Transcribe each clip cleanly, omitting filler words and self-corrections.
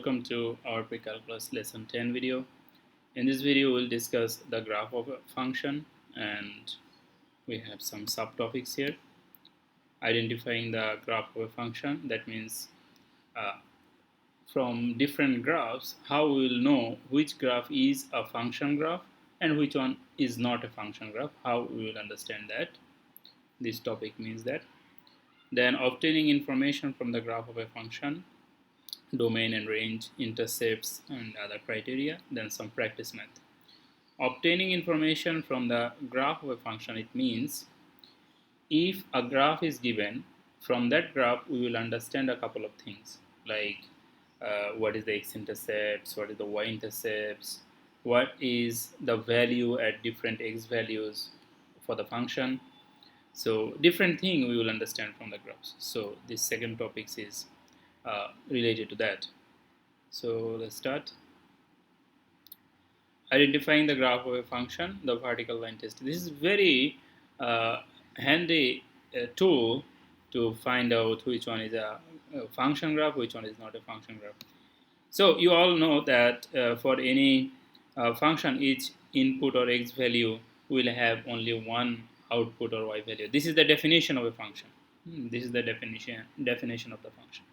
Welcome to our pre-calculus lesson 10 video. In this video, we'll discuss the graph of a function, and we have some subtopics here. Identifying the graph of a function, that means from different graphs, how we will know which graph is a function graph and which one is not a function graph, how we will understand that. This topic means that. Then obtaining information from the graph of a function, domain and range, intercepts, and other criteria, then some practice math. Obtaining information from the graph of a function, it means if a graph is given, from that graph we will understand a couple of things like what is the X intercepts, what is the Y intercepts, what is the value at different X values for the function. So different thing we will understand from the graphs. So this second topic is related to that. So let's start. Identifying the graph of a function, the vertical line test. This is very handy tool to find out which one is a function graph, which one is not a function graph. So you all know that for any function, each input or X value will have only one output or Y value. This is the definition of a function. This is the definition of the function.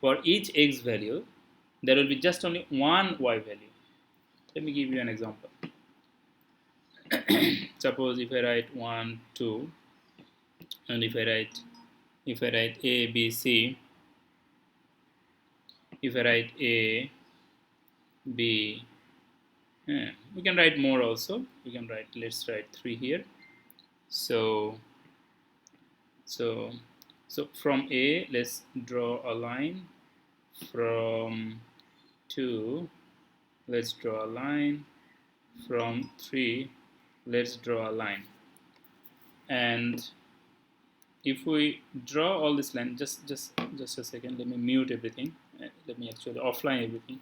For each X value, there will be just only one Y value. Let me give you an example. Suppose if I write 1, 2, and if I write A, B, C, if I write A, B, we can write more also. We can write, let's write 3 here. So from A, let's draw a line. From 2, let's draw a line. From 3, let's draw a line. And if we draw all this line, just a second, let me mute everything. Let me actually offline everything.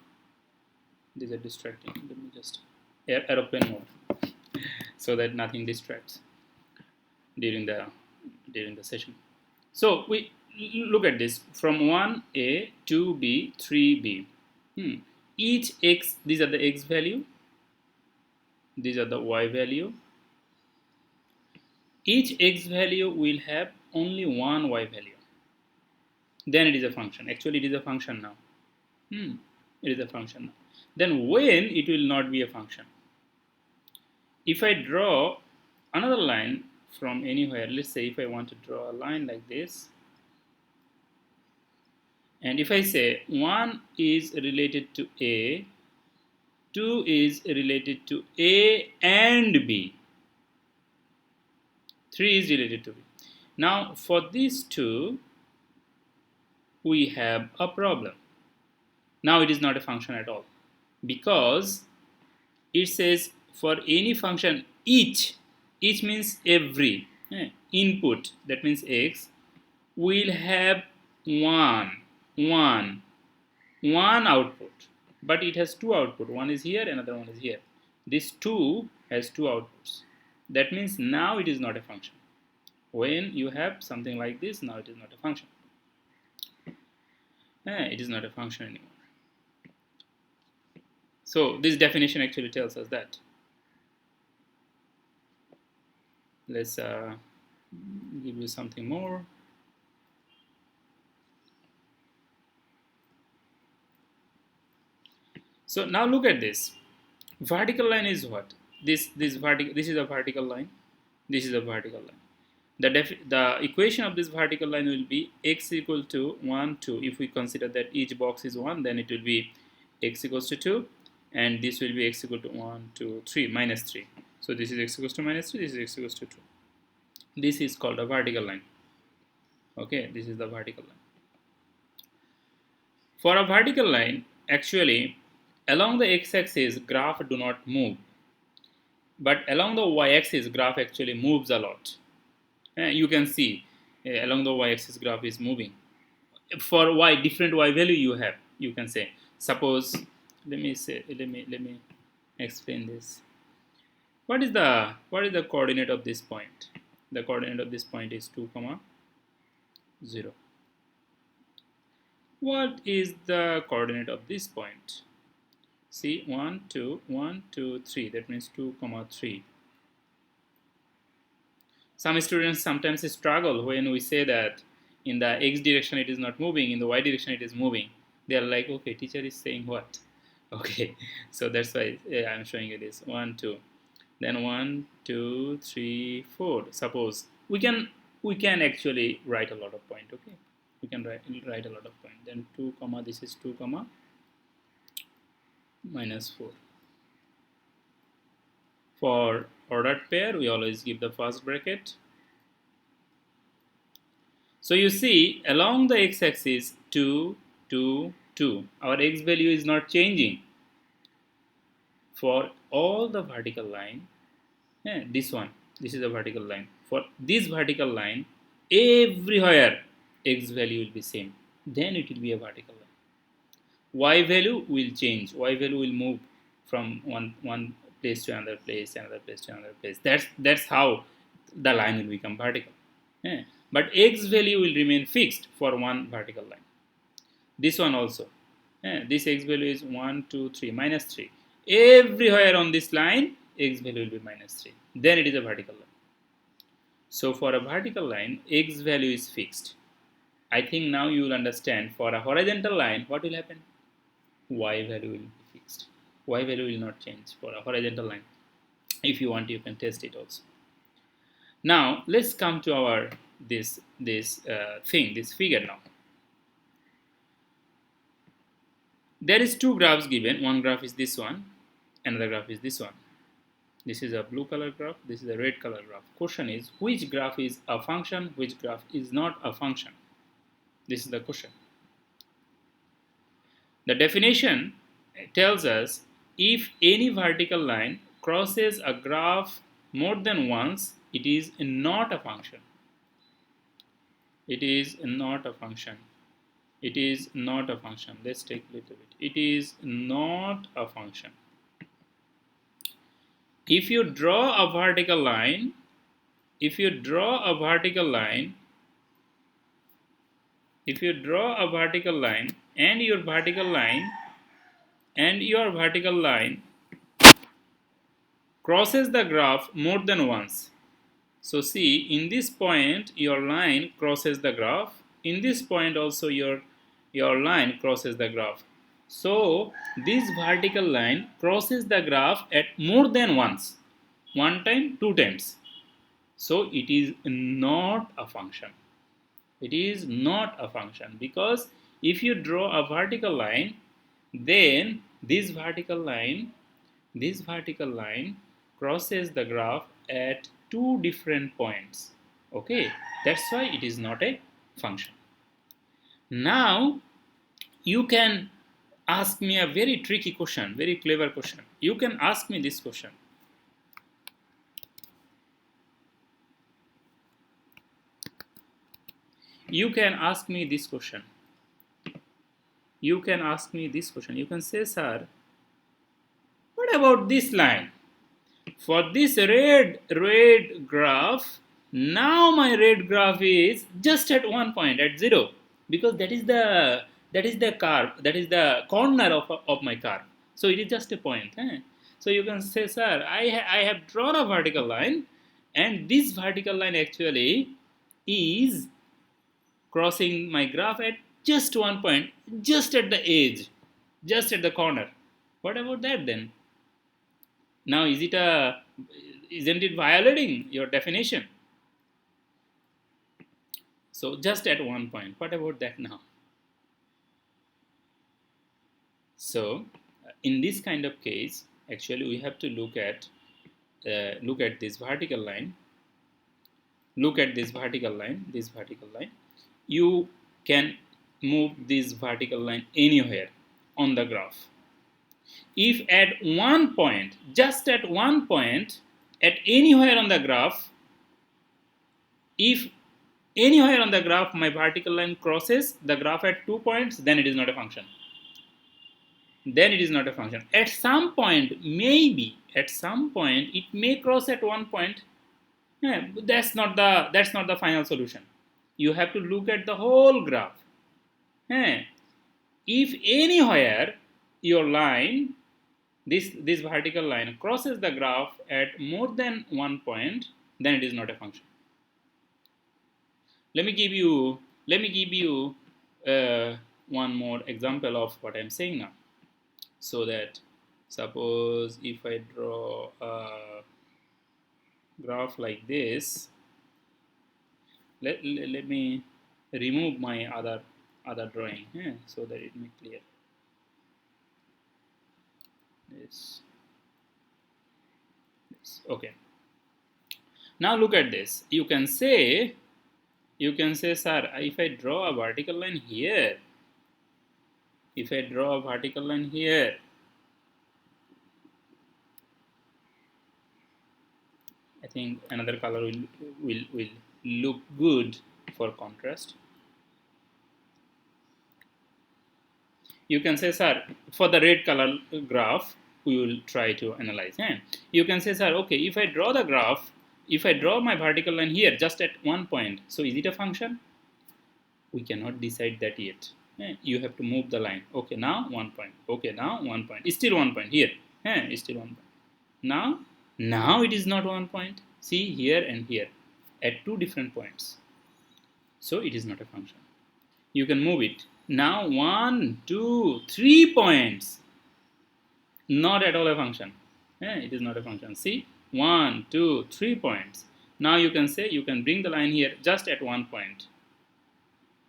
These are distracting. Let me just aeroplane mode so that nothing distracts during the session. So we look at this from 1A, 2B, 3B. Each X, these are the X value, these are the Y value. Each X value will have only one Y value. Then it is a function. Actually, it is a function now. It is a function now. Then when it will not be a function? If I draw another line from anywhere, let's say if I want to draw a line like this, and if I say 1 is related to A, 2 is related to A and B, 3 is related to B. Now for these two, we have a problem. Now it is not a function at all, because it says for any function, each means every input, that means X, will have one output, but it has two outputs. One is here, another one is here. This 2 has two outputs. That means now it is not a function. When you have something like this, now it is not a function. It is not a function anymore. So this definition actually tells us that. Let's give you something more. So now look at this. Vertical line is what? This is a vertical line. This is a vertical line. The equation of this vertical line will be x equal to 1, 2. If we consider that each box is 1, then it will be x equals to 2, and this will be x equal to 1, 2, 3, minus 3. So this is x equals to minus 3, this is x equals to 2. This is called a vertical line. Okay, this is the vertical line. For a vertical line, actually, along the x-axis, graph do not move. But along the y-axis, graph actually moves a lot. You can see along the y-axis, graph is moving. For y, different y value you have, you can say. Suppose, let me explain this. What is the coordinate of this point? The coordinate of this point is 2, 0. What is the coordinate of this point? See, 1, 2, 1, 2, 3. That means 2, 3. Some students sometimes struggle when we say that in the x direction it is not moving, in the y direction it is moving. They are like, okay, teacher is saying what? Okay, so that's why I'm showing you this. 1, 2. Then 1, 2, 3, 4. Suppose we can actually write a lot of point. Okay, we can write a lot of point. Then 2 comma, this is 2 comma minus 4. For ordered pair, we always give the first bracket. So you see, along the x-axis, 2, 2, 2. Our x value is not changing. For all the vertical line, this is a vertical line. For this vertical line, everywhere x value will be same. Then it will be a vertical line. Y value will change. Y value will move from one place to another place, another place to another place. That's how the line will become vertical. But x value will remain fixed for one vertical line. This one also. This x value is 1, 2, 3, minus 3. Everywhere on this line, x value will be minus 3. Then it is a vertical line. So for a vertical line, x value is fixed. I think now you will understand for a horizontal line, what will happen? Y value will be fixed. Y value will not change for a horizontal line. If you want, you can test it also. Now let's come to our this figure now. There is two graphs given. One graph is this one, another graph is this one. This is a blue color graph, this is a red color graph. Question is, which graph is a function, which graph is not a function? This is the question. The definition tells us if any vertical line crosses a graph more than once, it is not a function. It is not a function. It is not a function. Let's take a little bit. It is not a function. If you draw a vertical line, and your vertical line crosses the graph more than once. So see, in this point your line crosses the graph. In this point also your line crosses the graph. So this vertical line crosses the graph at more than once. One time, two times. So it is not a function. It is not a function, because if you draw a vertical line, then this vertical line crosses the graph at two different points. Okay, that's why it is not a function. Now you can ask me a very tricky question, very clever question. You can ask me this question. You can ask me this question. You can say, sir, what about this line? For this red graph, now my red graph is just at one point, at 0, because that is the curve, that is the corner of my curve. So it is just a point. So you can say, sir, I have drawn a vertical line, and this vertical line actually is crossing my graph at just one point, just at the edge, just at the corner. What about that then? Now isn't it violating your definition? So just at one point. What about that now? So in this kind of case, actually we have to look at this vertical line. Look at this vertical line. You can move this vertical line anywhere on the graph. If at one point, just at one point, at anywhere on the graph, if anywhere on the graph my vertical line crosses the graph at 2 points, then it is not a function. At some point, it may cross at one point. That's not the final solution. You have to look at the whole graph. if anywhere your line, this vertical line crosses the graph at more than one point, then it is not a function. Let me give you one more example of what I'm saying now. So that suppose if I draw a graph like this, let me remove my other drawing so that it may clear. This. Okay. Now look at this. You can say, sir, if I draw a vertical line here, I think another color will look good for contrast. You can say, sir, for the red color graph, we will try to analyze. You can say, sir, okay, if I draw the graph, if I draw my vertical line here just at one point, so is it a function? We cannot decide that yet. You have to move the line. Okay, now 1 point. Okay, now 1 point. It's still 1 point here. It's still 1 point. Now it is not 1 point. See here and here at two different points. So it is not a function. You can move it. Now 1, 2, 3 points. Not at all a function. It is not a function. See, 1, 2, 3 points. Now you can say, you can bring the line here just at 1 point.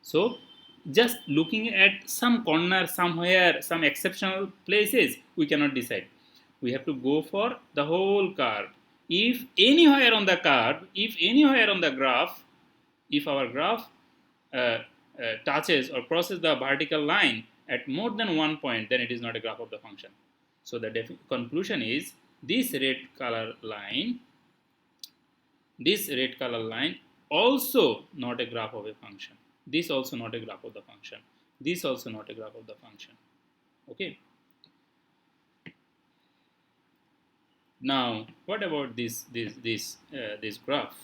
So just looking at some corner somewhere, some exceptional places, we cannot decide. We have to go for the whole curve. If anywhere on the curve, if anywhere on the graph, if our graph touches or crosses the vertical line at more than 1 point, then it is not a graph of the function. So the conclusion is this red color line also not a graph of a function. This also not a graph of the function. This also not a graph of the function. Okay. Now, what about this graph?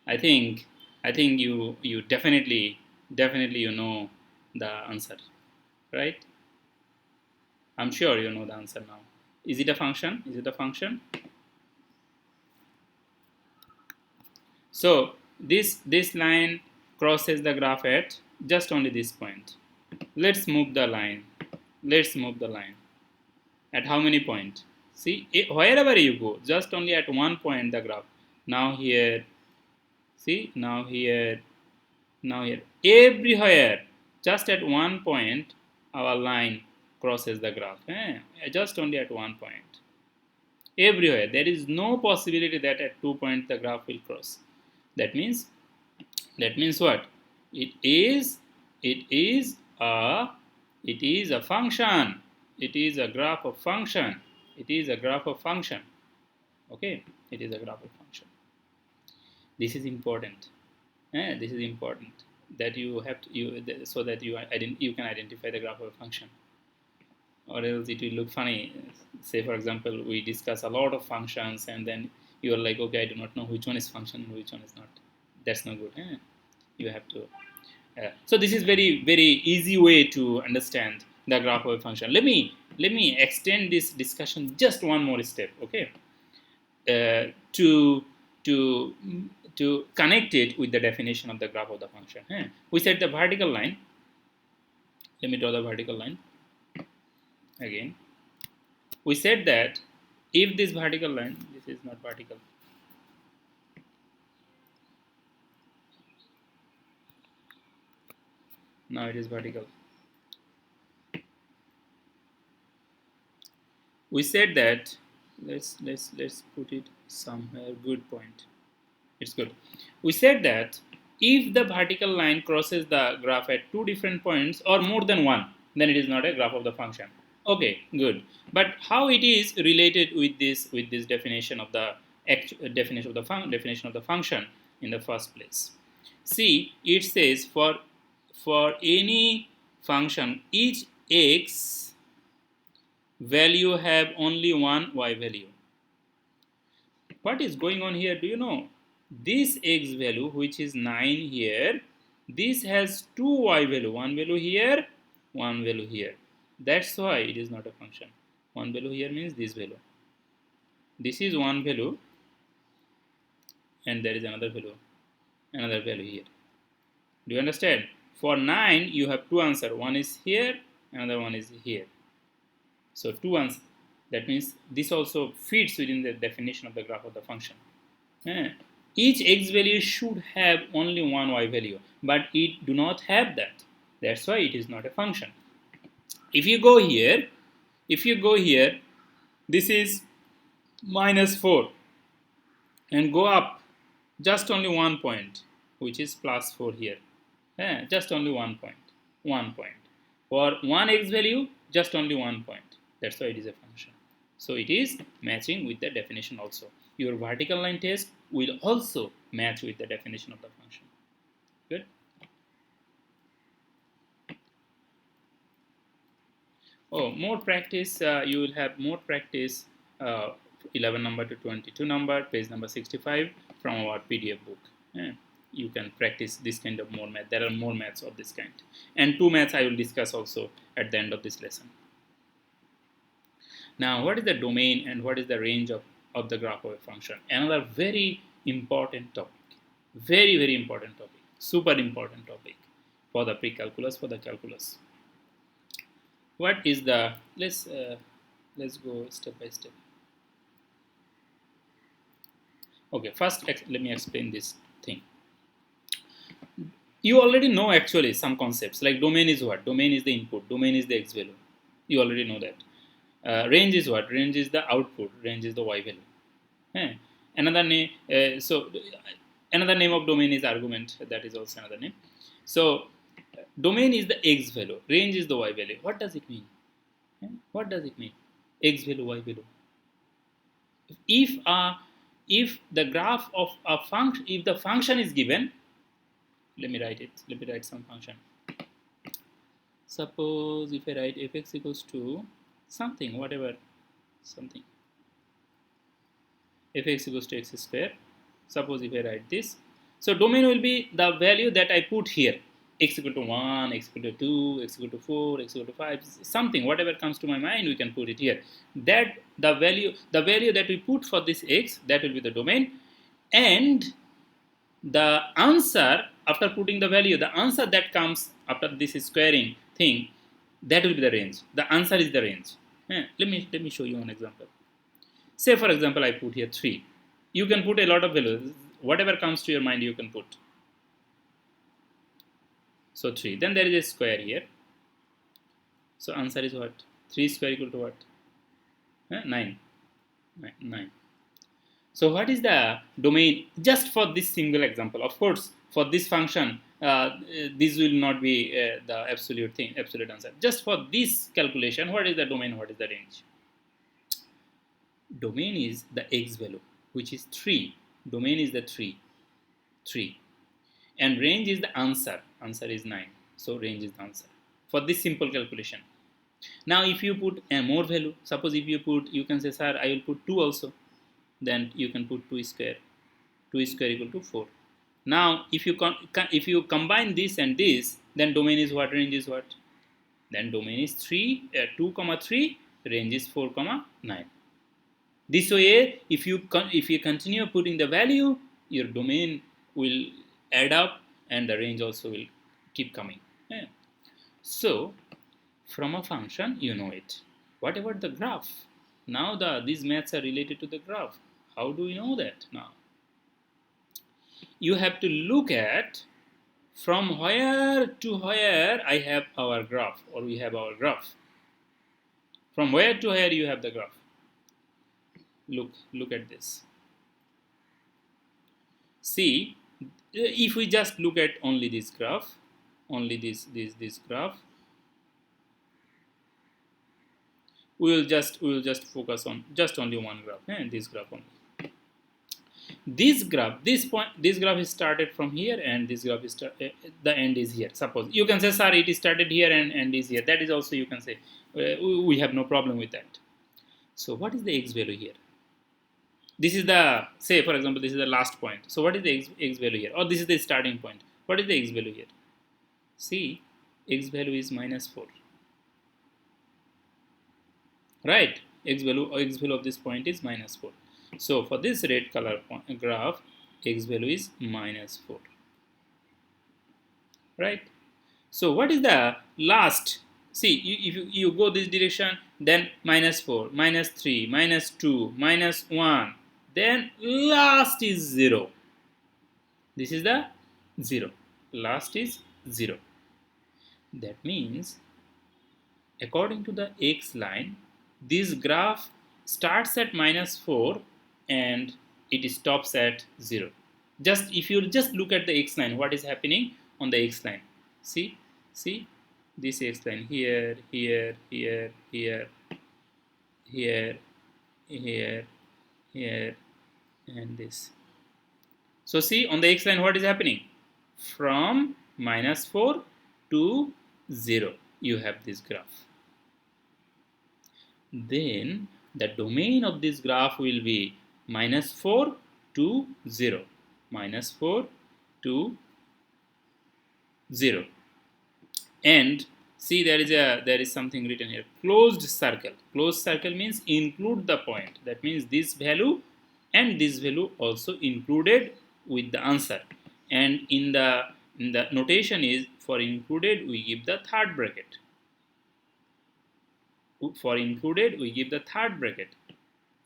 I think you definitely you know the answer, right? I'm sure you know the answer now. Is it a function? Is it a function? So this line crosses the graph at just only this point. Let's move the line. At how many points? See, wherever you go, just only at 1 point the graph. Now here, see, now here, everywhere, just at 1 point, our line crosses the graph. Just only at 1 point. Everywhere, there is no possibility that at 2 points the graph will cross. That means what? It is a function. It is a graph of function. Okay, it is a graph of function. This is important. This is important that you have to, so that you can identify the graph of a function. Or else it will look funny. Say for example, we discuss a lot of functions and then you are like, okay, I do not know which one is function and which one is not. That's not good. You have to. So this is very easy way to understand the graph of a function. Let me extend this discussion just one more step. Okay, to connect it with the definition of the graph of the function. We said the vertical line. Let me draw the vertical line again. We said that if this vertical line, this is not vertical. Now it is vertical. We said that let's put it somewhere good point. It's good. We said that if the vertical line crosses the graph at two different points or more than one, then it is not a graph of the function. Okay, good. But how it is related with this definition of the definition of the function in the first place? See, it says for any function, each x value have only one y value. What is going on here? Do you know? This x value, which is 9 here, this has two y value, one value here, one value here. That's why it is not a function. One value here means this value. This is one value, and there is another value here. Do you understand? For 9, you have two answers. One is here, another one is here. So two answers. That means this also fits within the definition of the graph of the function. Each x value should have only one y value, but it do not have that. That's why it is not a function. If you go here, this is -4, and go up just only 1 point, which is +4 here. Just only 1 point. 1 point. For one x value, just only 1 point. That's why it is a function. So it is matching with the definition also. Your vertical line test will also match with the definition of the function. Good. Oh, more practice. You will have more practice. 11 number to 22 number, page number 65 from our PDF book. You can practice this kind of more math. There are more maths of this kind. And 2 maths I will discuss also at the end of this lesson. Now, what is the domain and what is the range of the graph of a function? Another very important topic. Very, very important topic. Super important topic for the pre-calculus, for the calculus. What is the, let's go step by step. Okay, first let me explain this thing. You already know actually some concepts, like domain is what? Domain is the input, domain is the x value. You already know that. Range is what? Range is the output, range is the y value. Another name, another name of domain is argument, that is also another name. So domain is the x value, range is the y value. What does it mean? What does it mean? X value, y value. If the graph of a function, if the function is given, let me write some function. Suppose if I write fx equals to something, whatever, something. Fx equals to x square. Suppose if I write this. So domain will be the value that I put here. X equal to 1, x equal to 2, x equal to 4, x equal to 5, something, whatever comes to my mind, we can put it here. That the value that we put for this x, that will be the domain. And the answer, after putting the value, the answer that comes after this squaring thing, that will be the range. The answer is the range. Let me show you an example. Say for example, I put here 3. You can put a lot of values. Whatever comes to your mind, you can put. So 3. Then there is a square here. So answer is what? 3 square equal to what? 9. 9. So what is the domain? Just for this single example. Of course, for this function, this will not be the absolute answer. Just for this calculation, what is the domain? What is the range? Domain is the x value, which is 3. Domain is the 3. And range is the answer. Answer is 9. So range is the answer for this simple calculation. Now if you put a more value, suppose if you put, you can say, sir, I will put 2 also. Then you can put 2 square. 2 square equal to 4. Now if you combine this and this, then domain is what? Range is what? Then domain is 2, 3. Range is 4, 9. This way, if you continue putting the value, your domain will add up and the range also will keep coming. So from a function, you know it. What about the graph? Now these maths are related to the graph. How do we know that now? You have to look at from where to where I have our graph, or we have our graph. From where to where you have the graph. Look at this. See, if we just look at only this graph, only this graph, we will just focus on just only one graph, and this graph only. This graph is started from here, and this graph is the end is here. Suppose you can say, sir, it is started here and end is here. That is also, you can say, we have no problem with that. So what is the x value here? This is the, say for example, this is the last point. So what is the x value here? Or this is the starting point. What is the x value here? See, x value is -4. right? X value of this point is minus 4. So for this red color graph, X value is minus 4, right? So what is the last? See, if you go this direction, then minus 4, minus 3, minus 2, minus 1, then last is 0. This is the 0. Last is 0. That means, according to the x line, this graph starts at minus 4 and it stops at 0. Just if you just look at the x line, what is happening on the x line? See this x line here, here, here, here, here, here, here, and this. So see on the x line what is happening? From minus 4 to 0, you have this graph. Then the domain of this graph will be minus 4 to 0, minus 4 to 0. And see, there is something written here, closed circle. Closed circle means include the point. That means this value and this value also included with the answer. And in the notation is, for included we give the third bracket. For included we give the third bracket.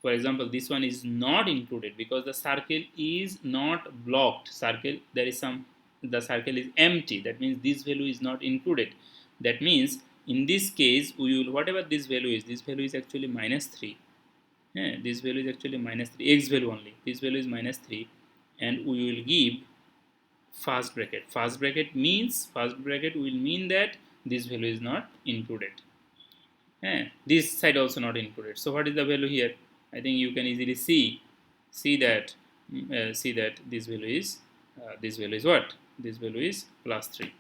For example, this one is not included because the circle is not blocked. The circle is empty. That means this value is not included. That means in this case, we will, whatever this value is actually minus 3. Yeah, this value is actually minus 3, x value only. This value is minus 3, and we will give first bracket. First bracket will mean that this value is not included. This side also not included. So what is the value here? I think you can easily see that this value is what? This value is plus 3.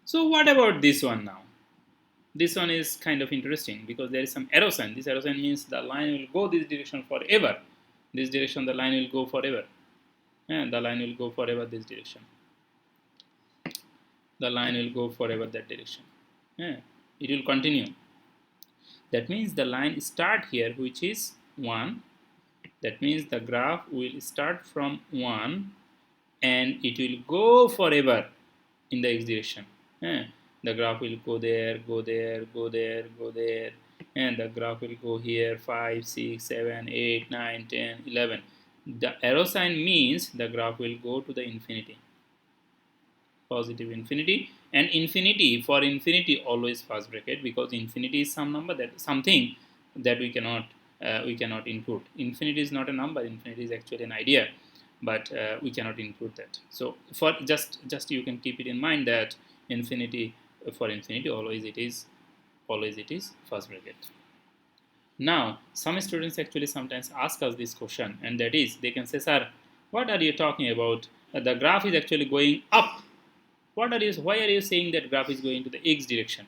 So what about this one now? This one is kind of interesting because there is some arrow sign. This arrow sign means the line will go this direction forever. This direction the line will go forever. And the line will go forever this direction. The line will go forever that direction. It will continue. That means the line start here, which is 1. That means the graph will start from 1 and it will go forever in the x direction. The graph will go there, go there, go there, go there, and the graph will go here 5, 6, 7, 8, 9, 10, 11. The arrow sign means the graph will go to the infinity. Positive infinity, and infinity, for infinity always first bracket, because infinity is some number, that something that we cannot include. Infinity is not a number, infinity is actually an idea, but we cannot include that. So for just you can keep it in mind that infinity, for infinity always it is first bracket. Now some students actually sometimes ask us this question, and that is, they can say, sir, what are you talking about? The graph is actually going up. Why are you saying that graph is going to the x direction?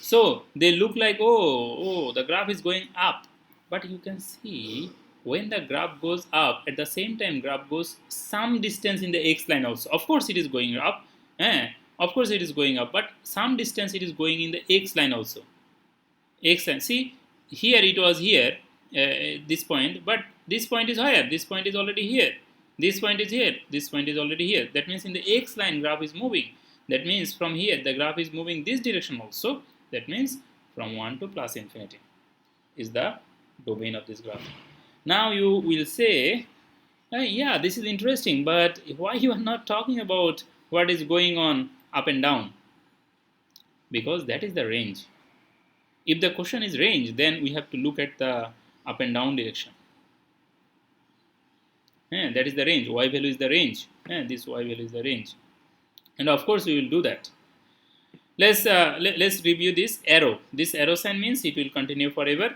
So they look like, oh, the graph is going up. But you can see when the graph goes up, at the same time graph goes some distance in the x line also. Of course it is going up. Of course it is going up, but some distance it is going in the x line also. X line. See, here it was here, this point, but this point is higher. This point is already here. This point is here. This point is already here. That means in the x line graph is moving. That means from here the graph is moving this direction also. That means from 1 to plus infinity is the domain of this graph. Now you will say, yeah, this is interesting, but why you are not talking about what is going on up and down? Because that is the range. If the question is range, then we have to look at the up and down direction. That is the range. Y value is the range. This y value is the range, and of course we will do that. Let's review this arrow. This arrow sign means it will continue forever.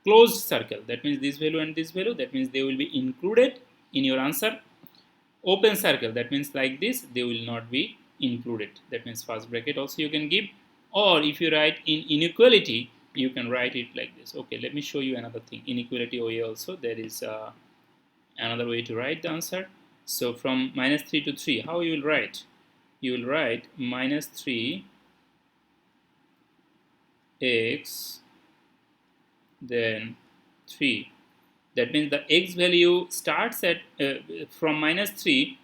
Closed circle, that means this value and this value, that means they will be included in your answer. Open circle, that means like this, they will not be included. That means first bracket also you can give, or if you write in inequality, you can write it like this. Okay, let me show you another thing. Inequality way also, there is another way to write the answer. So from minus 3 to 3, how you will write? you will write minus 3 x then 3. That means the x value starts at from minus 3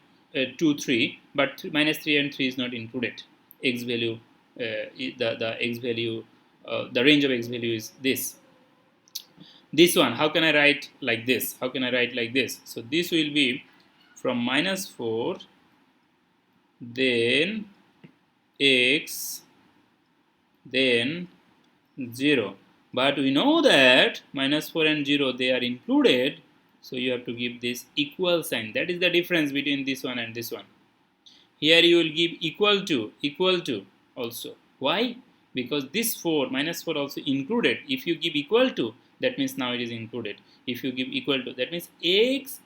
to 3, but minus 3 and 3 is not included. X value, the x value, the range of x value is this. This one, how can I write like this? How can I write like this? So this will be from minus 4, then x, then 0. But we know that minus 4 and 0, they are included. So you have to give this equal sign. That is the difference between this one and this one. Here you will give equal to also. Why? Because this 4, minus 4 also included. If you give equal to, that means now it is included. If you give equal to, that means x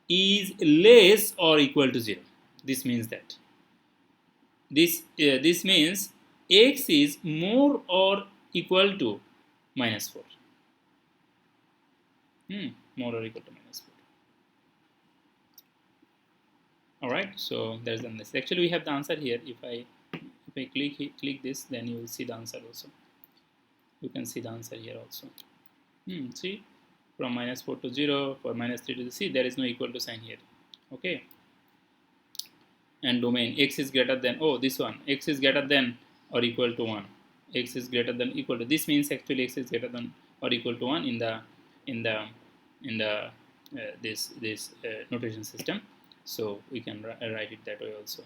is less or equal to 0. This means that. This means x is more or equal to minus 4. More or equal to minus 4. Alright, so there's the answer. Actually, we have the answer here. If I click this, then you will see the answer also. You can see the answer here also. See, from minus 4 to 0, for minus 3 to the c, there is no equal to sign here. Okay. And domain x is greater than, this one, x is greater than or equal to 1. X is greater than equal to, this means actually x is greater than or equal to 1 in the this notation system. So we can write it that way also.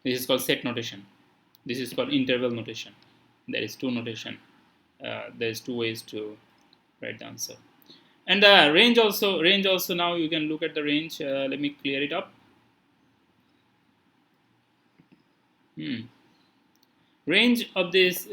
This is called set notation. This is called interval notation. There is two notation. There is two ways to write the answer. And the range also now you can look at the range. Let me clear it up. Range of this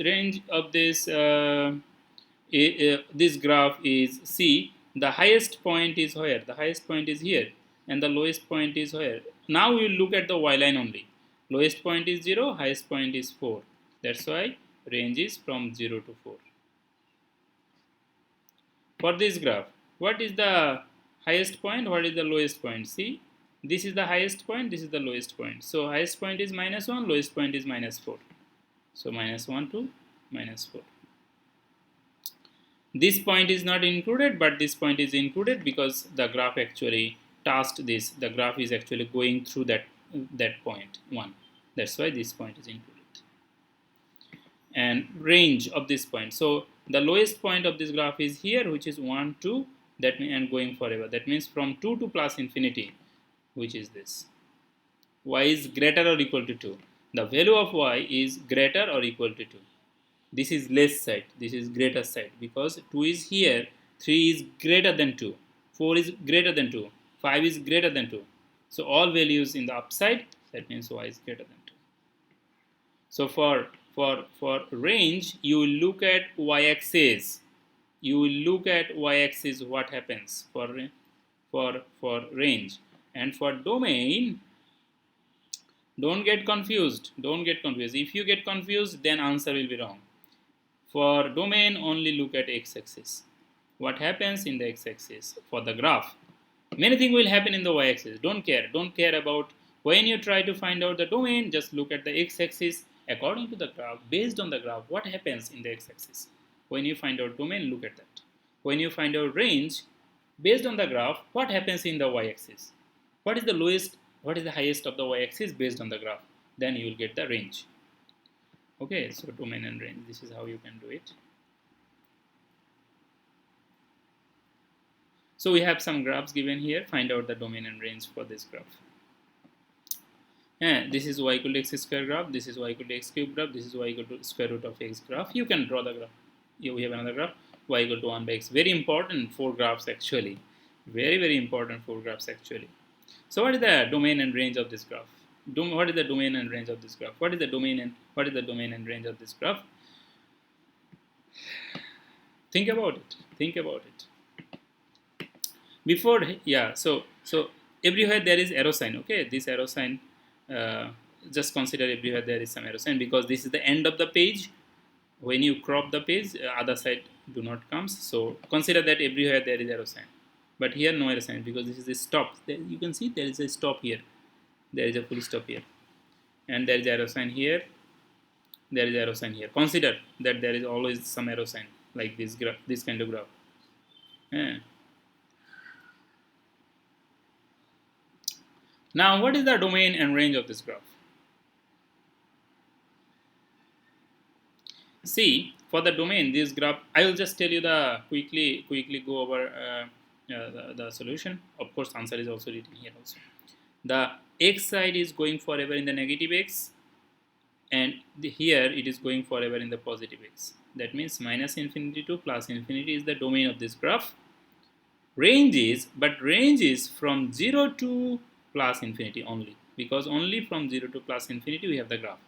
this graph is, see, the highest point is where? The highest point is here, and the lowest point is where? Now we will look at the y line only. Lowest point is 0, highest point is 4. That's why range is from 0 to 4. For this graph, what is the highest point? What is the lowest point? See, this is the highest point, this is the lowest point. So highest point is minus 1, lowest point is minus 4. So minus 1 to minus 4. This point is not included, but this point is included because the graph actually tasked this. The graph is actually going through that point 1. That's why this point is included. And range of this point. So the lowest point of this graph is here, which is 1, 2, that means, and going forever. That means from 2 to plus infinity, which is this. Y is greater or equal to 2. The value of y is greater or equal to 2. This is less side, this is greater side, because 2 is here, 3 is greater than 2, 4 is greater than 2, 5 is greater than 2. So all values in the upside, that means y is greater than 2. So for range, you will look at y-axis. You will look at y-axis what happens for range. And for domain, don't get confused. Don't get confused. If you get confused, then answer will be wrong. For domain, only look at x-axis. What happens in the x-axis for the graph? Many things will happen in the y-axis. Don't care. Don't care about when you try to find out the domain. Just look at the x-axis according to the graph. Based on the graph, what happens in the x-axis? When you find out domain, look at that. When you find out range, based on the graph, what happens in the y-axis? What is the lowest? What is the highest of the y-axis based on the graph? Then you will get the range. Okay, so domain and range, this is how you can do it. So we have some graphs given here. Find out the domain and range for this graph. And this is y equal to x square graph. This is y equal to x cube graph. This is y equal to square root of x graph. You can draw the graph. Here we have another graph. Y equal to 1 by x. Very important 4 graphs actually. Very, very important 4 graphs actually. So what is the domain and range of this graph? What is the domain and range of this graph? What is the domain and range of this graph? Think about it. Think about it. Before, yeah. So everywhere there is arrow sign. Okay, this arrow sign. Just consider everywhere there is some arrow sign because this is the end of the page. When you crop the page, other side do not comes. So consider that everywhere there is arrow sign. But here no arrow sign because this is a stop. There, you can see there is a stop here. there is a full stop here, and there is arrow sign here, there is arrow sign here. Consider that there is always some arrow sign like this graph, this kind of graph. Yeah. Now, what is the domain and range of this graph? See, for the domain, this graph, I will just tell you the quickly go over the solution. Of course, answer is also written here also. The x side is going forever in the negative x, and here it is going forever in the positive x. That means minus infinity to plus infinity is the domain of this graph. Range is from 0 to plus infinity only, because only from 0 to plus infinity we have the graph.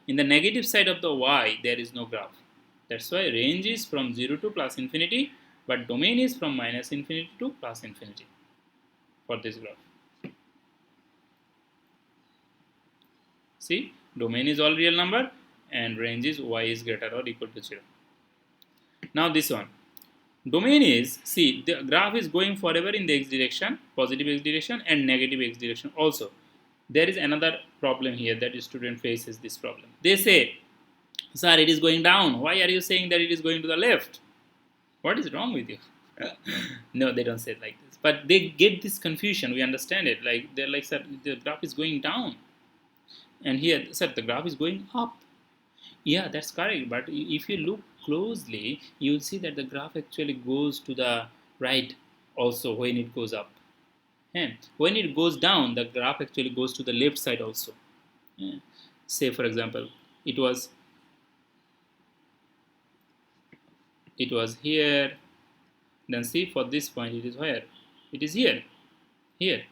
In the negative side of the y, there is no graph. That's why range is from 0 to plus infinity, but domain is from minus infinity to plus infinity for this graph. See, domain is all real number and range is y is greater or equal to 0. Now this one. Domain is, see, the graph is going forever in the x direction, positive x direction and negative x direction also. There is another problem here that the student faces this problem. They say, sir, it is going down. Why are you saying that it is going to the left? What is wrong with you? No, they don't say it like this. But they get this confusion. We understand it. Like, they're like, sir, the graph is going down. And here, sir, the graph is going up. Yeah, that's correct. But if you look closely, you will see that the graph actually goes to the right also when it goes up. And when it goes down, the graph actually goes to the left side also. Yeah. Say, for example, it was here. Then see, for this point, it is where? It is here. Here.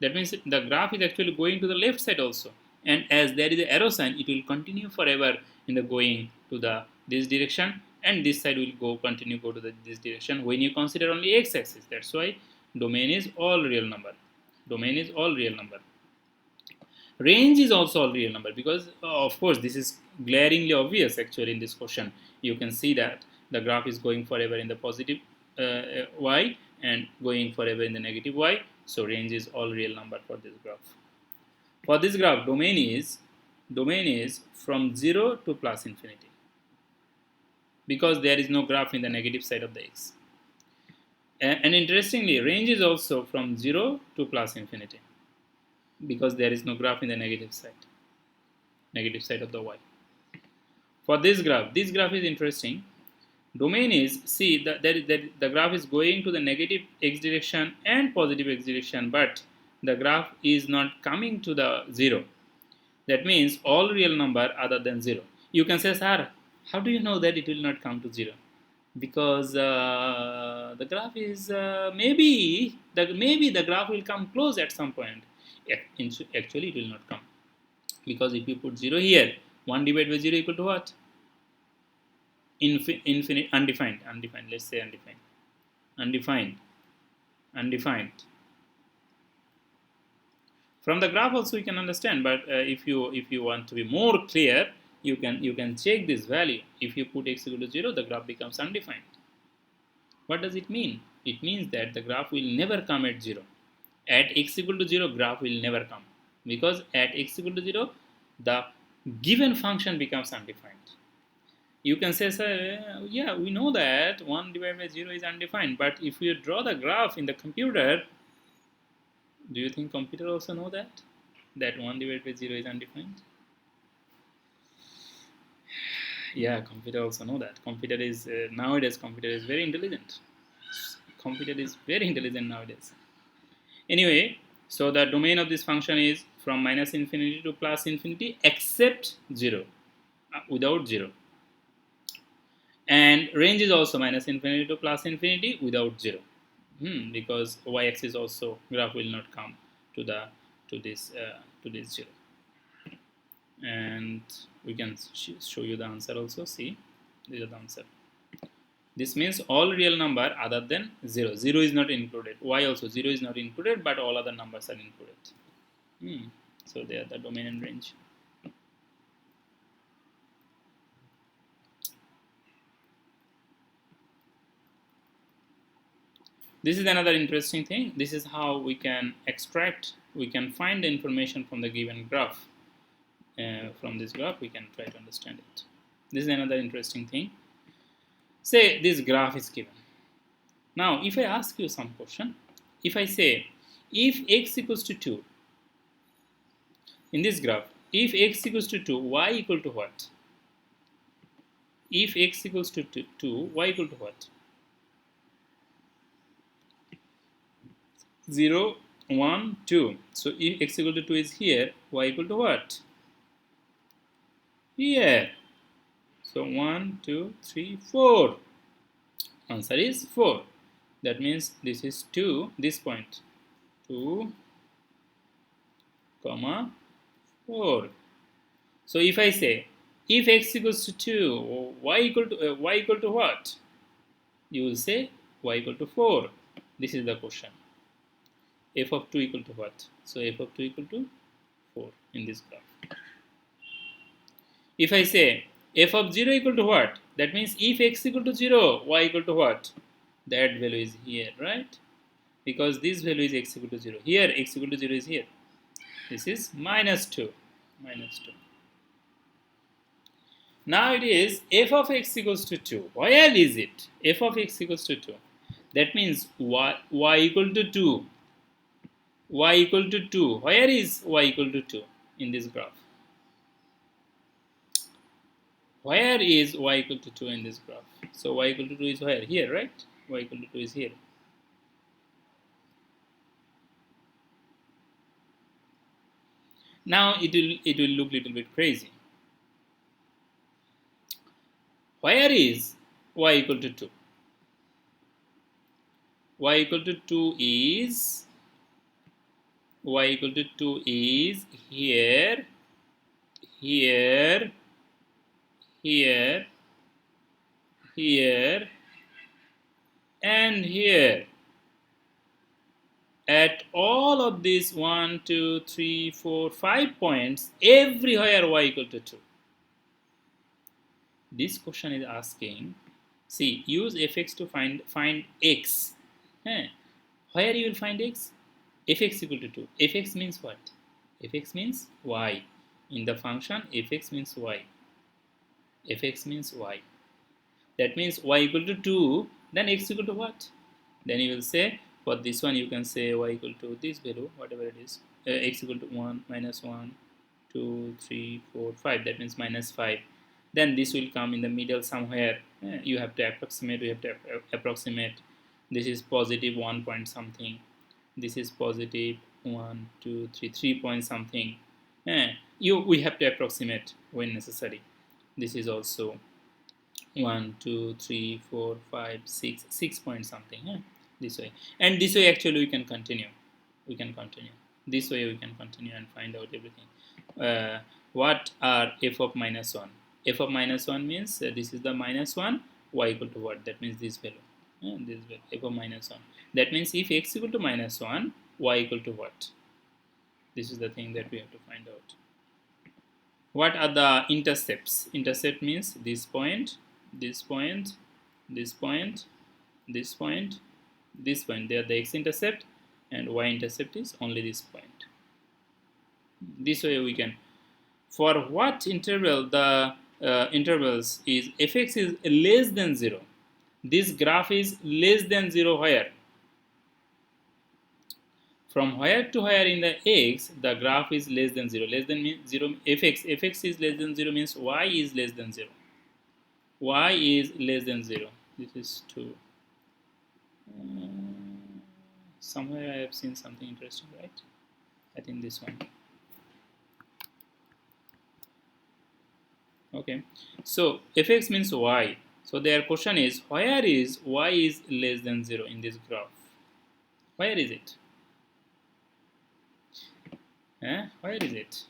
That means the graph is actually going to the left side also. And as there is an arrow sign, it will continue forever in the going to the this direction, and this side will continue to this direction when you consider only x-axis. That's why domain is all real number. Domain is all real number. Range is also all real number, because of course this is glaringly obvious actually in this question. You can see that the graph is going forever in the positive y and going forever in the negative y. So range is all real number for this graph. For this graph, domain is from 0 to plus infinity, because there is no graph in the negative side of the x. And interestingly, range is also from 0 to plus infinity, because there is no graph in the negative side of the y. For this graph is interesting. Domain is, see, the graph is going to the negative x direction and positive x direction, but the graph is not coming to the 0. That means all real number other than 0. You can say, sir, how do you know that it will not come to 0? Because the graph is maybe the graph will come close at some point. Actually, it will not come, because if you put 0 here, 1 divided by 0 equal to what? Infinite, undefined. Let's say undefined. From the graph also you can understand, but if you want to be more clear, you can check this value. If you put x equal to 0, the graph becomes undefined. What does it mean? It means that the graph will never come at 0. At x equal to 0, graph will never come, because at x equal to 0, the given function becomes undefined. You can say, sir, yeah, we know that 1 divided by 0 is undefined, but if you draw the graph in the computer, do you think computer also know that 1 divided by 0 is undefined? Yeah, computer also know that. Computer is nowadays computer is very intelligent. Computer is very intelligent nowadays. Anyway, so the domain of this function is from minus infinity to plus infinity except 0, without 0. And range is also minus infinity to plus infinity without 0. Because y-axis also graph will not come to this 0. And we can show you the answer also. See, this is the answer. This means all real number other than 0. 0 is not included. Y also 0 is not included, but all other numbers are included. So they are the domain and range. This is another interesting thing. This is how we can extract we can find the information from the given graph. From this graph we can try to understand it. This is another interesting thing. Say this graph is given. Now if I ask you some question, if I say if x equals to 2, in this graph, if x equals to 2, y equal to what? If x equals to 2, y equal to what? 0, 1, 2. So if x equal to 2 is here, y equal to what? Here. So 1, 2, 3, 4. Answer is 4. That means this is 2, this point. 2, comma 4. So if I say if x equals to 2, y equal to what? You will say y equal to 4. This is the question. F of 2 equal to what? So f of 2 equal to 4 in this graph. If I say f of 0 equal to what? That means if x equal to 0, y equal to what? That value is here, right? Because this value is x equal to 0. Here x equal to 0 is here. This is minus 2. Minus 2. Now it is f of x equals to 2. Where is it? F of x equals to 2. That means y equal to 2. Y equal to 2. Where is y equal to 2 in this graph? Where is y equal to 2 in this graph? So y equal to 2 is where? Here, right? Y equal to 2 is here. Now it will look a little bit crazy. Where is y equal to 2? Y equal to 2 is here, here, here, here, and here. At all of these 1, 2, 3, 4, 5 points, everywhere y equal to 2. This question is asking, see, use fx to find x. Where you will find x? Fx equal to 2. Fx means what? Fx means y. In the function, fx means y. Fx means y. That means y equal to 2, then x equal to what? Then you will say, for this one you can say y equal to this value, whatever it is, x equal to 1, minus 1, 2, 3, 4, 5. That means minus 5. Then this will come in the middle somewhere. You have to approximate. This is positive 1 point something. This is positive 1, 2, 3, 3 point something. We have to approximate when necessary. This is also 1, 2, 3, 4, 5, 6 point something. This way, and this way actually we can continue. This way we can continue and find out everything. What are f of minus 1? F of minus 1 means this is the minus 1, y equal to what? That means this value. This value, f of minus 1. That means if x equal to minus 1, y equal to what? This is the thing that we have to find out. What are the intercepts? Intercept means this point, this point, this point, this point, this point. They are the x-intercept, and y-intercept is only this point. This way we can. For what interval the intervals is fx is less than 0. This graph is less than 0 where? From where to where in the x, the graph is less than 0. Less than means 0, fx is less than 0 means y is less than 0. Y is less than 0. This is 2. Somewhere I have seen something interesting, right? I think this one. Okay, so fx means y. So their question is, where is y is less than 0 in this graph? Where is it? Where is it?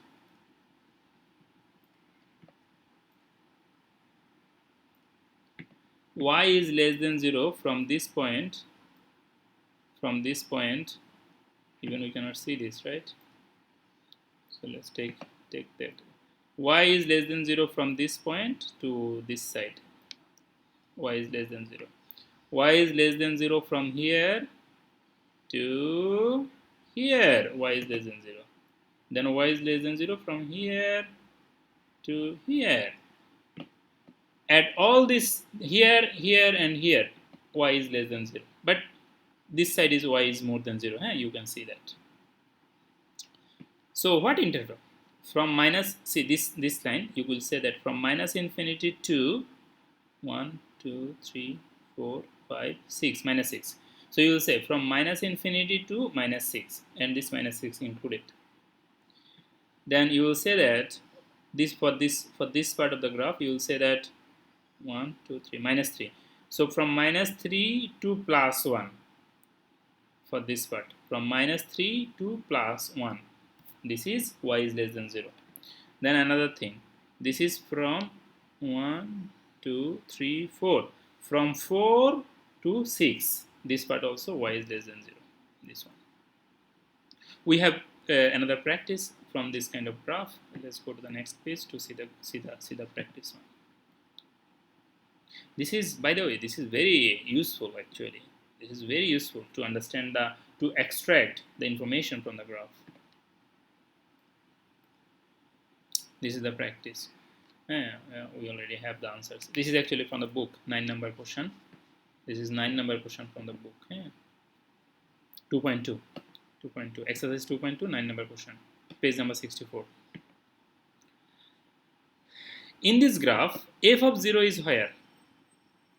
Y is less than 0 from this point. From this point, even we cannot see this, right? So let's take that. Y is less than 0 from this point to this side. Y is less than 0. Y is less than 0 from here to here y is less than 0. Then y is less than 0 from here to here. At all this here, here and here, y is less than 0. But this side is y is more than 0. You can see that. So what interval? From minus, see this line, you will say that from minus infinity to 1, 2, 3, 4, 5, 6, minus 6. So you will say from minus infinity to minus 6, and this minus 6 included. Then you will say that this for this part of the graph, you will say that 1, 2, 3, minus 3. So from minus 3 to plus 1 for this part, from minus 3 to plus 1, this is y is less than 0. Then another thing, this is from 1, 2, 3, 4. From 4 to 6, this part also y is less than 0. This one. We have another practice from this kind of graph. Let's go to the next page to see the practice one. This is, by the way, this is very useful actually. This is very useful to understand to extract the information from the graph. This is the practice. We already have the answers. This is actually from the book, 9-number question. This is 9-number question from the book. 2.2. Exercise 2.2, 9-number question. Page number 64. In this graph, f of 0 is higher.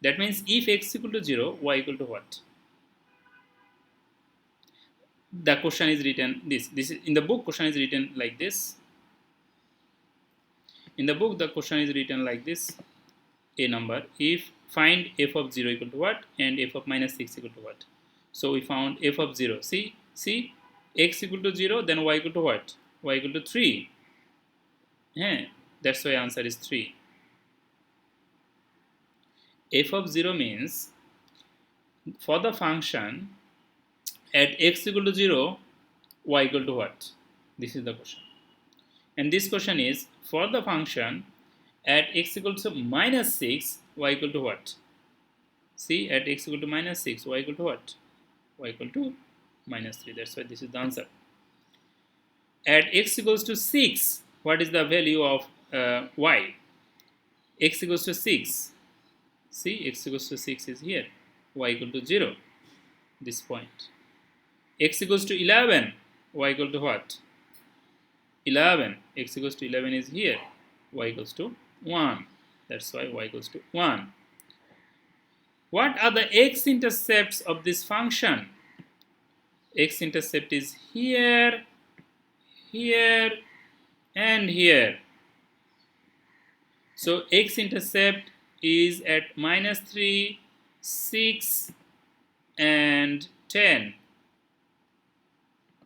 That means if x equal to 0, y equal to what? The question is written this. This is in the book. Question is written like this. In the book, the question is written like this: a number. If find f of 0 equal to what and f of minus 6 equal to what. So we found f of 0. See, x equal to 0, then y equal to what? Y equal to 3. That's why answer is 3. F of 0 means for the function at x equal to 0, y equal to what? This is the question. And this question is for the function at x equal to minus 6, y equal to what? See, at x equal to minus 6, y equal to what? Y equal to minus 3. That's why this is the answer. At x equals to 6, what is the value of y? X equals to 6. See, x equals to 6 is here. Y equal to 0. This point. X equals to 11. Y equal to what? 11. X equals to 11 is here. Y equals to 1. That's why y equals to 1. What are the x-intercepts of this function? X-intercept is here, here, and here. So x-intercept is at minus 3, 6, and 10.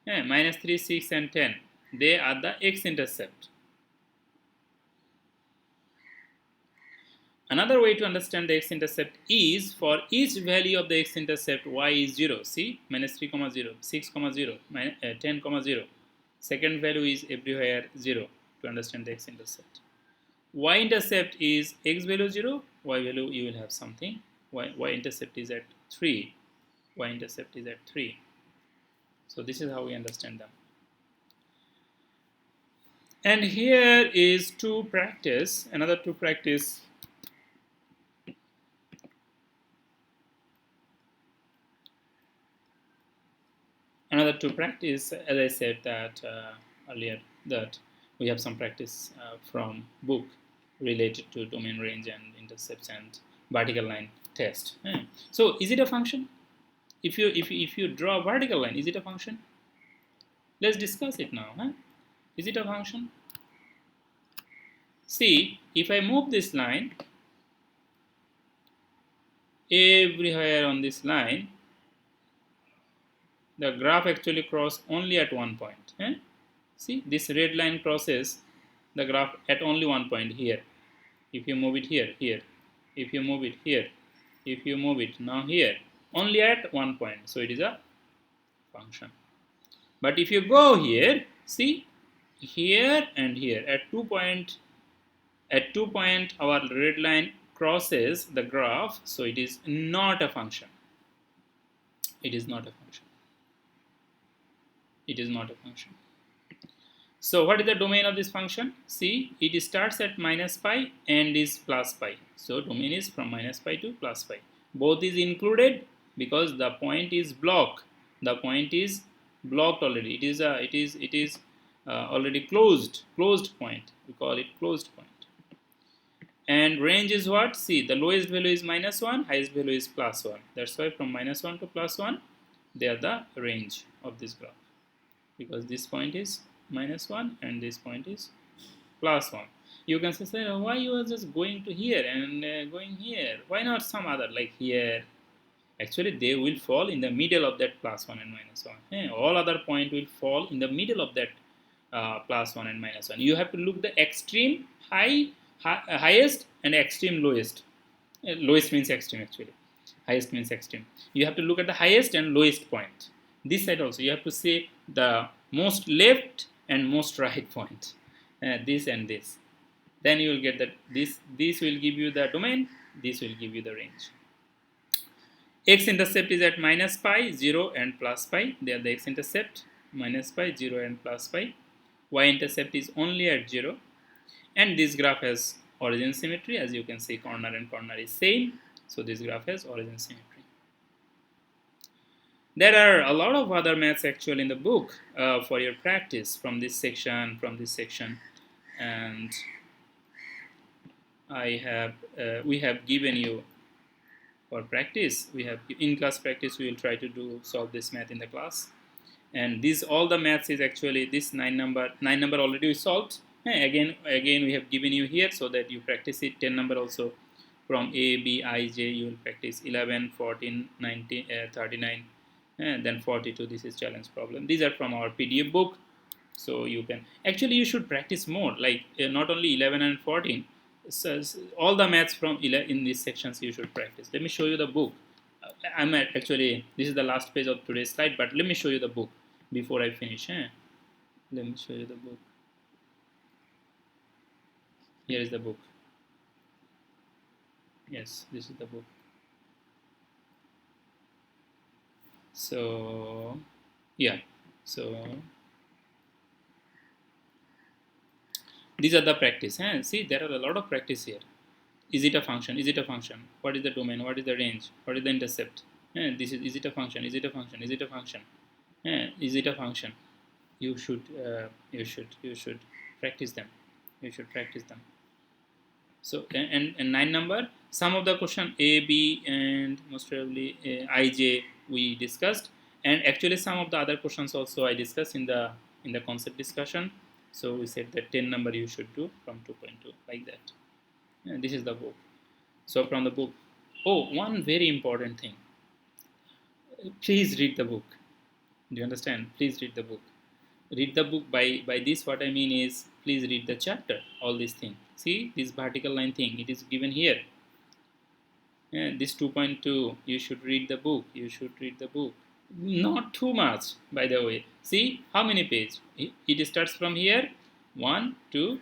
Minus 3, 6, and 10. They are the x-intercept. Another way to understand the x-intercept is for each value of the x-intercept y is 0. See, minus 3, 0, 6, 0, 10, 0. Second value is everywhere 0 to understand the x-intercept. Y-intercept is x value 0, y value you will have something. Y-intercept is at 3. Y-intercept is at 3. So this is how we understand them. And here is another two practice. Another two practice, as I said that earlier, that we have some practice from book related to domain range and intercepts and vertical line test. So is it a function? If you draw a vertical line, is it a function? Let's discuss it now. Is it a function? See, if I move this line everywhere on this line, the graph actually crosses only at one point. See, this red line crosses the graph at only one point here. If you move it here, here. If you move it here, if you move it now here, only at one point. So it is a function. But if you go here, see, here and here at 2 point, our red line crosses the graph. So it is not a function. It is not a function. It is not a function. So what is the domain of this function? See, it starts at minus pi and is plus pi. So domain is from minus pi to plus pi. Both is included because the point is blocked. The point is blocked already. It is already closed point. We call it closed point. And range is what? See, the lowest value is minus 1, highest value is plus 1. That's why from minus 1 to plus 1, they are the range of this graph. Because this point is minus 1 and this point is plus 1. You can say, sir, why you are just going to here and going here? Why not some other like here? Actually, they will fall in the middle of that plus 1 and minus 1. All other point will fall in the middle of that plus 1 and minus 1. You have to look the extreme highest and extreme lowest. Lowest means extreme actually. Highest means extreme. You have to look at the highest and lowest point. This side also you have to say the most left and most right point. This and this. Then you will get that this will give you the domain. This will give you the range. X intercept is at minus pi, 0 and plus pi. They are the x intercept, minus pi, 0 and plus pi. Y intercept is only at 0. And this graph has origin symmetry. As you can see, corner and corner is same. So this graph has origin symmetry. There are a lot of other maths actually in the book for your practice from this section, and we have given you for practice. We have in class practice. We will try to solve this math in the class, and this all the maths is actually this 9 number already we solved. Again we have given you here so that you practice it. 10 number also from A, B, I, J you will practice 11, 14, 19, 39. And then 42. This is challenge problem. These are from our PDF book, so you can actually you should practice more, like not only 11 and 14. So all the maths from in these sections you should practice. Let me show you the book. I'm actually this is the last page of today's slide, but let me show you the book before I finish. Let me show you the book. Here is the book. Yes, this is the book. So yeah, so these are the practice. See, there are a lot of practice here. Is it a function? Is it a function? What is the domain? What is the range? What is the intercept? This is it a function? Is it a function? Is it a function? Is it a function? You should practice them. You should practice them. So and 9 number, some of the question A, B, and most probably I, J we discussed, and actually some of the other questions also I discussed in the concept discussion. So we said that 10 number you should do from 2.2 like that. And this is the book. So from the book, one very important thing. Please read the book. Do you understand? Please read the book. Read the book. By this what I mean is please read the chapter. All these things. See this vertical line thing. It is given here. This 2.2, you should read the book. You should read the book. Not too much, by the way. See how many pages? It starts from here. 1, 2,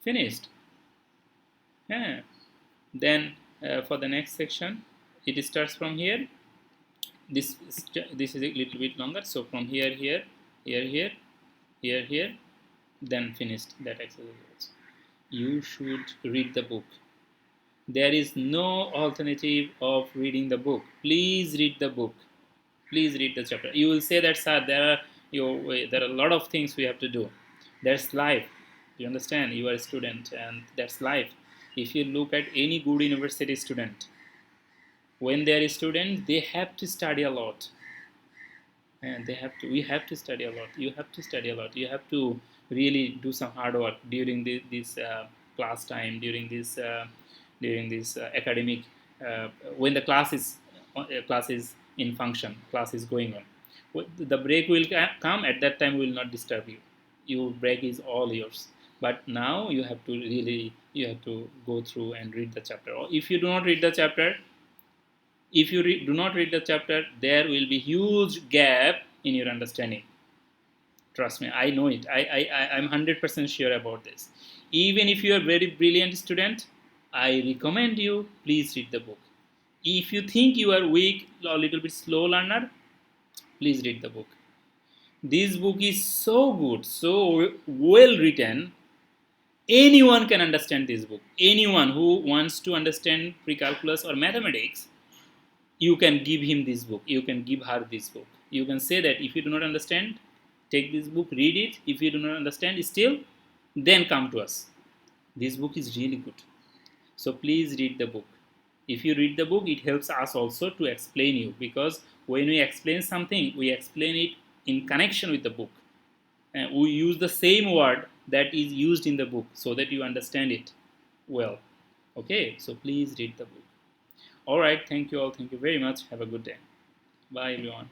finished. Then for the next section, it starts from here. This is a little bit longer. So from here, here, then finished that exercise. You should read the book. There is no alternative of reading the book. Please read the book. Please read the chapter. You will say that, sir, there are a lot of things we have to do. That's life. You understand? You are a student, and that's life. If you look at any good university student, when they are a student, they have to study a lot. And we have to study a lot. You have to study a lot. You have to really do some hard work during this class time, during this academic, when the class is in function, class is going on. The break will come. At that time, we will not disturb you. Your break is all yours. But now you have to go through and read the chapter. Or if you do not read the chapter, do not read the chapter, there will be huge gap in your understanding. Trust me, I know it. I'm 100% sure about this. Even if you are a very brilliant student, I recommend you, please read the book. If you think you are weak or a little bit slow learner, please read the book. This book is so good, so well written. Anyone can understand this book. Anyone who wants to understand pre-calculus or mathematics, you can give him this book. You can give her this book. You can say that if you do not understand, take this book, read it. If you do not understand still, then come to us. This book is really good. So please read the book. If you read the book, it helps us also to explain you, because when we explain something, we explain it in connection with the book. And we use the same word that is used in the book so that you understand it well. Okay, so please read the book. All right, thank you all. Thank you very much. Have a good day. Bye, everyone.